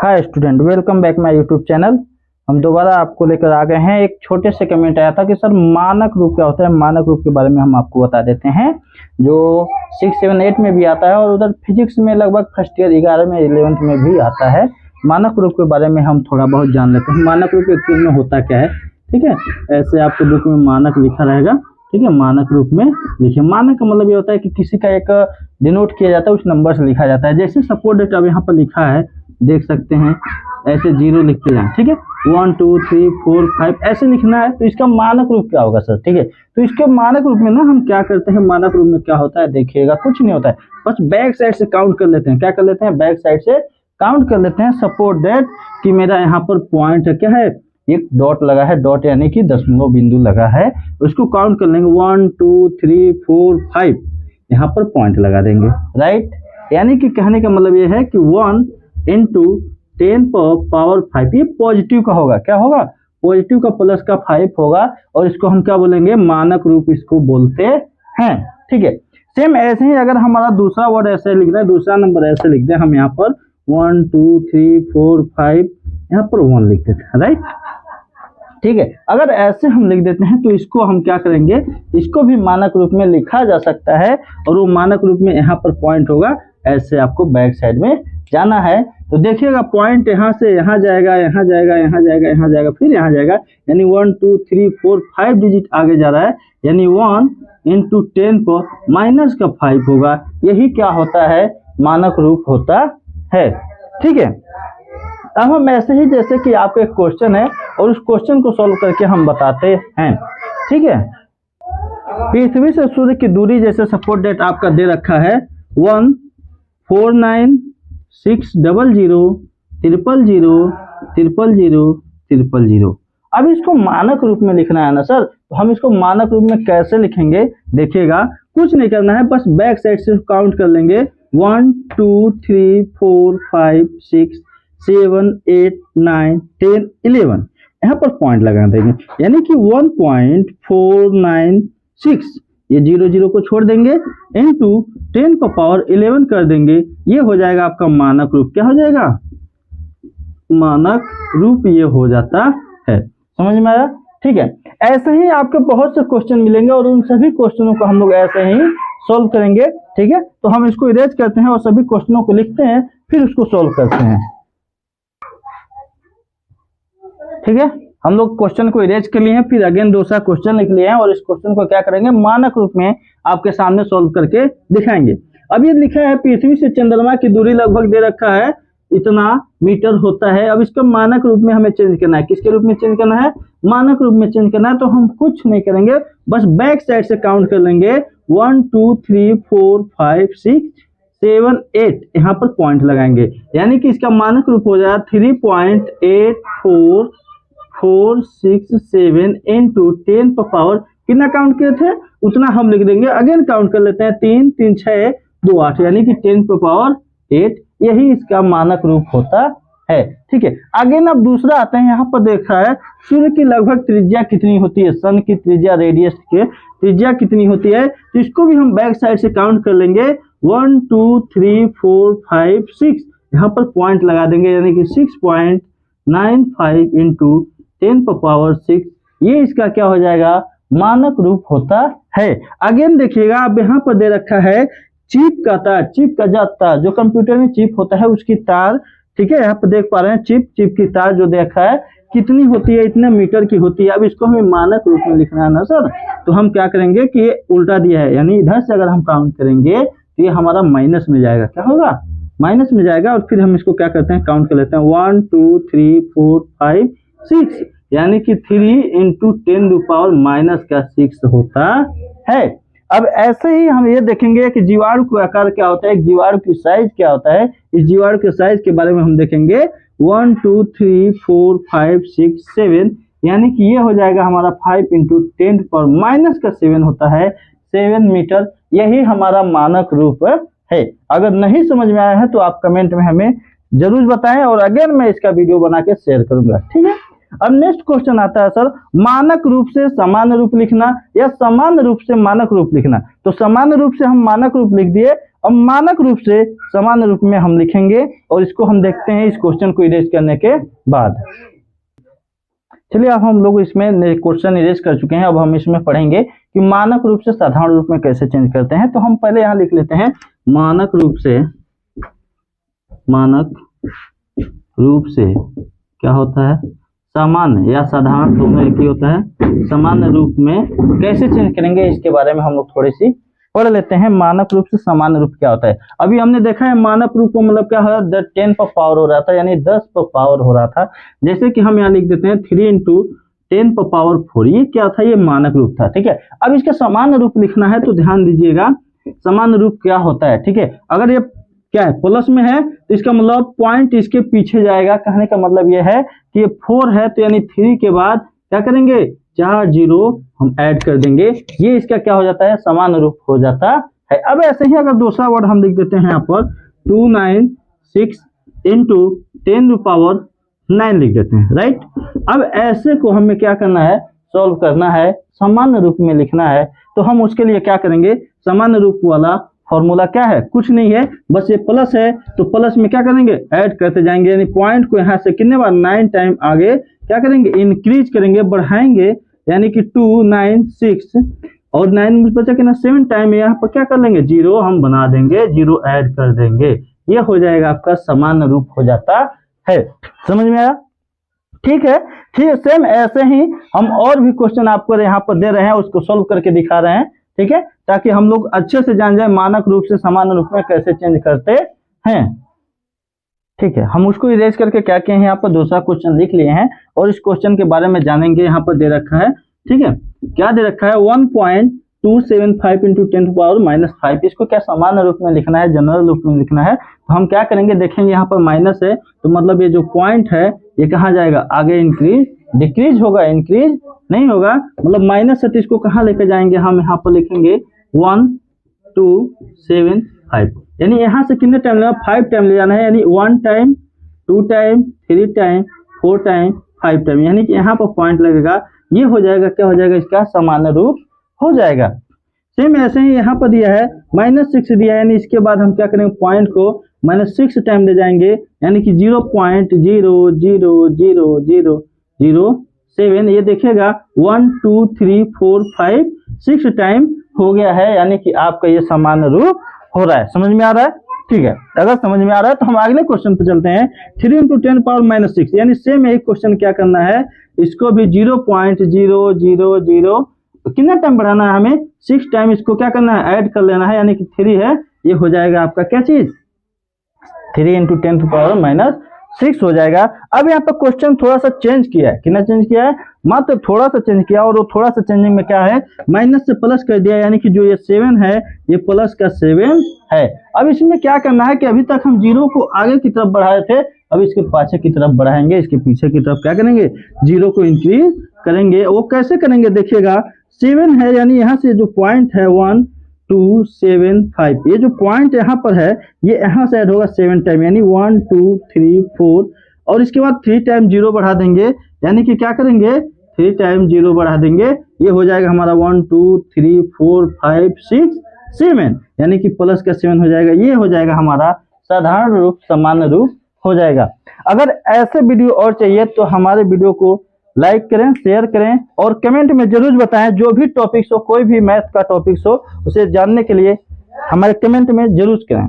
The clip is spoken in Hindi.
Hi student, welcome back my YouTube channel. हम दोबारा आपको लेकर आ गए हैं। एक छोटे से कमेंट आया था कि सर मानक रूप क्या होता है। मानक रूप के बारे में हम आपको बता देते हैं, जो 6, 7, 8 में भी आता है और उधर फिजिक्स में लगभग फर्स्ट ईयर 11 में 11th में भी आता है। मानक रूप के बारे में हम थोड़ा बहुत जान लेते हैं। मानक रूप एक्चुअल में होता क्या है, ठीक है। ऐसे आपके बुक में मानक लिखा रहेगा, ठीक है। मानक रूप में लिखिए। मानक का मतलब ये होता है कि किसी का एक डिनोट किया जाता है, उस नंबर से लिखा जाता है। जैसे सपोर्ट डेट अब यहाँ पर लिखा है, देख सकते हैं, ऐसे 0 लिखते जाए, ठीक है। 1 2 3 4 5 ऐसे लिखना है। तो इसका मानक रूप क्या होगा सर, ठीक है। तो इसके मानक रूप में ना हम क्या करते हैं, मानक रूप में क्या होता है देखिएगा, कुछ नहीं होता है, बस बैक साइड से काउंट कर लेते हैं। क्या कर लेते हैं, बैक साइड से काउंट कर लेते हैं। सपोर्ट दैट कि मेरा यहाँ पर पॉइंट क्या है, एक डॉट लगा है, डॉट यानी कि दशमलव बिंदु लगा है, उसको काउंट कर लेंगे। 1 2 3 4 5 यहाँ पर पॉइंट लगा देंगे, राइट। यानी कि कहने का मतलब ये है कि 1 इंटू 10 पावर 5, ये पॉजिटिव का होगा। क्या होगा, पॉजिटिव का प्लस का 5 होगा, और इसको हम क्या बोलेंगे, मानक रूप इसको बोलते हैं, ठीक है। सेम ऐसे ही अगर हमारा दूसरा वर्ड ऐसे लिख दें, दूसरा नंबर ऐसे लिख दें, हम यहाँ पर 1 2 3 4 5 यहाँ पर 1 लिख देते हैं, राइट, ठीक है। अगर ऐसे हम लिख देते हैं तो इसको हम क्या करेंगे, इसको भी मानक रूप में लिखा जा सकता है, और वो मानक रूप में यहाँ पर पॉइंट होगा। ऐसे आपको बैक साइड में जाना है तो देखिएगा, पॉइंट यहाँ से यहाँ जाएगा, यहाँ जाएगा, यहाँ जाएगा, यहाँ जाएगा, फिर यहाँ जाएगा, यानी 1 2 3 4 5 डिजिट आगे जा रहा है, यानी 1 इंटू 10 पर माइनस का 5 होगा। यही क्या होता है, मानक रूप होता है, ठीक है। अब हम ऐसे ही, जैसे कि आपका एक क्वेश्चन है और उस क्वेश्चन को सॉल्व करके हम बताते हैं, ठीक है। पृथ्वी से सूर्य की दूरी, जैसे सपोर्ट डेट आपका दे रखा है 1 4 9 6 0 0 0 0 0 0। अब इसको मानक रूप में लिखना है ना सर, तो हम इसको मानक रूप में कैसे लिखेंगे देखिएगा। कुछ नहीं करना है, बस बैक साइड से काउंट कर लेंगे। 1 2 3 4 5 6 7 8 9 10 11 यहाँ पर पॉइंट लगा देंगे, यानी कि 1.496, ये 0 0 को छोड़ देंगे, इंटू 10 पर पावर 11 कर देंगे। ये हो जाएगा आपका मानक रूप। क्या हो जाएगा, मानक रूप ये हो जाता है। समझ में आया, ठीक है। ऐसे ही आपके बहुत से क्वेश्चन मिलेंगे और उन सभी क्वेश्चनों को हम लोग ऐसे ही सोल्व करेंगे, ठीक है। तो हम इसको इरेज करते हैं और सभी क्वेश्चनों को लिखते हैं, फिर उसको सोल्व करते हैं, ठीक है। हम लोग क्वेश्चन को इरेज कर लिए हैं, फिर अगेन दूसरा क्वेश्चन लिख लिए हैं, और इस क्वेश्चन को क्या करेंगे, मानक रूप में आपके सामने सॉल्व करके दिखाएंगे। अब ये लिखा है पृथ्वी से चंद्रमा की दूरी लगभग दे रखा है इतना मीटर होता है। अब इसका मानक रूप में हमें चेंज करना है। किसके रूप में चेंज करना है, मानक रूप में चेंज करना है। तो हम कुछ नहीं करेंगे, बस बैक साइड से काउंट कर लेंगे। 1 2 3 4 5 6 7 8 यहाँ पर पॉइंट लगाएंगे, यानी कि इसका मानक रूप हो जाएगा 3.8447 इंटू 10 पर पावर कितना काउंट किए थे उतना हम लिख देंगे। अगेन काउंट कर लेते हैं, 3 3 6 2 8, यानी कि 10 पर पावर 8, यही इसका मानक रूप होता है, ठीक है। अगेन अब दूसरा आते हैं, यहाँ पर देखा है सूर्य की लगभग त्रिज्या कितनी होती है, सन की त्रिज्या, रेडियस के त्रिज्या कितनी होती है, तो इसको भी हम बैक साइड से काउंट कर लेंगे। 1 2 3 4 5 6 यहाँ पर पॉइंट लगा देंगे, यानी कि 6.95 इंटू 10 पर पावर 6, ये इसका क्या हो जाएगा, मानक रूप होता है। अगेन देखिएगा, अब यहाँ पर दे रखा है चिप का तार, चिप का जाता, जो कंप्यूटर में चिप होता है उसकी तार, ठीक है। यहाँ पर देख पा रहे हैं चिप की तार जो देखा है कितनी होती है, इतने मीटर की होती है। अब इसको हमें मानक रूप में लिखना है ना सर, तो हम क्या करेंगे कि ये उल्टा दिया है, यानी इधर से अगर हम काउंट करेंगे तो ये हमारा माइनस में जाएगा। क्या होगा, माइनस में जाएगा, और फिर हम इसको क्या करते हैं, काउंट कर लेते हैं। 1 2 3 4 5 6, यानी कि 3 इंटू 10⁻⁻6 होता है। अब ऐसे ही हम ये देखेंगे कि जीवाणु का आकार क्या होता है, जीवाणु की साइज क्या होता है। इस जीवाणु के साइज के बारे में हम देखेंगे। 1 2 3 4 5 6 7, यानी कि ये हो जाएगा हमारा 5 इंटू 10⁻⁻7 होता है, 7 मीटर। यही हमारा मानक रूप है। अगर नहीं समझ में आया है तो आप कमेंट में हमें जरूर बताएं, और अगेन मैं इसका वीडियो बना के शेयर करूंगा, ठीक है। अब नेक्स्ट क्वेश्चन आता है सर, मानक रूप से सामान्य रूप लिखना या सामान्य रूप से मानक रूप लिखना। तो सामान्य रूप से हम मानक रूप लिख दिए, अब मानक रूप से सामान्य रूप में हम लिखेंगे और इसको हम देखते हैं इस क्वेश्चन को इरेज करने के बाद। चलिए अब हम लोग इसमें क्वेश्चन इरेज कर चुके हैं, अब हम इसमें पढ़ेंगे कि मानक रूप से साधारण रूप में कैसे चेंज करते हैं। तो हम पहले यहाँ लिख लेते हैं मानक रूप से क्या होता है, सामान्य या साधारण दोनों एक ही होता है। सामान्य रूप में कैसे चेंज करेंगे इसके बारे में हम लोग थोड़ी सी पढ़ लेते हैं। मानक रूप से सामान्य रूप क्या होता है। अभी हमने देखा है मानक रूप को मतलब क्या है, 10 पर पावर हो रहा था, यानी 10 पर पावर हो रहा था। जैसे कि हम यहाँ लिख देते हैं 3 × 10 पर पावर 4, ये क्या था, ये मानक रूप था। ठीक है, अब इसका सामान्य रूप लिखना है तो ध्यान दीजिएगा सामान्य रूप क्या होता है। ठीक है, अगर ये क्या है प्लस में है तो इसका मतलब पॉइंट इसके पीछे जाएगा। कहने का मतलब ये है कि ये 4 है तो यानी 3 के बाद क्या करेंगे, 4 0 हम ऐड कर देंगे, ये इसका क्या हो जाता है, सामान्य रूप हो जाता है। अब ऐसे ही अगर दूसरा वर्ड हम लिख देते हैं यहाँ पर 296 × 10⁻9 लिख देते हैं, राइट। अब ऐसे को हमें क्या करना है, सॉल्व करना है, सामान्य रूप में लिखना है। तो हम उसके लिए क्या करेंगे, सामान्य रूप वाला फॉर्मूला क्या है, कुछ नहीं है, बस ये प्लस है तो प्लस में क्या करेंगे, ऐड करते जाएंगे, यानी पॉइंट को यहाँ से कितने बार 9 टाइम आगे क्या करेंगे, इंक्रीज करेंगे, बढ़ाएंगे, यानी कि 296 और 9 में बचा कि ना 7 टाइम यहाँ पर क्या कर लेंगे, 0 हम बना देंगे, 0 ऐड कर देंगे, ये हो जाएगा आपका सामान्य रूप हो जाता है। समझ में आया, ठीक है। ठीक, सेम ऐसे ही हम और भी क्वेश्चन आपको यहाँ पर दे रहे हैं, उसको सोल्व करके दिखा रहे हैं। ठीक है, ताकि हम लोग अच्छे से जान जाए मानक रूप से सामान्य रूप में कैसे चेंज करते हैं। ठीक है, हम उसको इरेज करके क्या किए हैं, यहाँ पर दूसरा क्वेश्चन लिख लिए हैं और इस क्वेश्चन के बारे में जानेंगे। यहाँ पर दे रखा है, ठीक है, क्या दे रखा है, 1.275 × 10⁻⁻5, इसको क्या सामान्य रूप में लिखना है, जनरल रूप में लिखना है। तो हम क्या करेंगे, देखेंगे यहाँ पर माइनस है तो मतलब ये जो पॉइंट है ये कहाँ जाएगा, आगे इंक्रीज डिक्रीज होगा, इंक्रीज नहीं होगा, मतलब माइनस है तो इसको कहाँ लेके जाएंगे, हम यहाँ पर लिखेंगे 1275, यानी यहाँ से कितने टाइम लेना, 5 टाइम ले जाना है, यानी 1 time 2 time 3 time 4 time 5 time, यानी कि यहाँ पर पॉइंट लगेगा, ये हो जाएगा, क्या हो जाएगा, इसका सामान्य रूप हो जाएगा। सेम ऐसे ही यहाँ पर दिया है -6 दिया है, यानी इसके बाद हम क्या करेंगे, पॉइंट को -6 टाइम ले जाएंगे, यानी कि 0.0000007, ये देखेगा 1 2 3 4 5 6 टाइम हो गया है, यानी कि आपका ये सामान्य रूप हो रहा है। समझ में आ रहा है, ठीक है। अगर समझ में आ रहा है तो हम अगले क्वेश्चन पे चलते हैं। 3 × 10⁻⁻6, यानी सेम एक क्वेश्चन क्या करना है, इसको भी 0.000 कितना टाइम बढ़ाना है, हमें 6 टाइम इसको क्या करना है, ऐड कर लेना है, यानी कि 3 है, ये हो जाएगा आपका क्या चीज, 3 × 10⁻⁻6 हो जाएगा। अब यहाँ पर क्वेश्चन थोड़ा सा चेंज किया है, कितना चेंज किया है, मात्र थोड़ा सा चेंज किया, और वो थोड़ा सा चेंजिंग में क्या है, माइनस से प्लस कर दिया, यानी कि जो ये 7 है ये प्लस का 7 है। अब इसमें क्या करना है कि अभी तक हम 0 को आगे की तरफ बढ़ाए थे, अब इसके पाछे की तरफ बढ़ाएंगे, इसके पीछे की तरफ क्या करेंगे, 0 को इंक्रीज करेंगे। वो कैसे करेंगे, देखिएगा 7 है, यानी यहाँ से जो पॉइंट है 1 2 7 5, ये जो पॉइंट यहाँ पर है ये यहाँ से ऐड होगा 7 टाइम, यानी 1 2 3 4, और इसके बाद 3 टाइम 0 बढ़ा देंगे, यानी कि क्या करेंगे, 3 टाइम 0 बढ़ा देंगे, ये हो जाएगा हमारा 1 2 3 4 5 6 7, यानी कि प्लस का 7 हो जाएगा, ये हो जाएगा हमारा साधारण रूप सामान्य रूप हो जाएगा। अगर ऐसे वीडियो और चाहिए तो हमारे वीडियो को लाइक करें, शेयर करें और कमेंट में जरूर बताएं, जो भी टॉपिक्स हो, कोई भी मैथ का टॉपिक्स हो उसे जानने के लिए हमारे कमेंट में जरूर करें।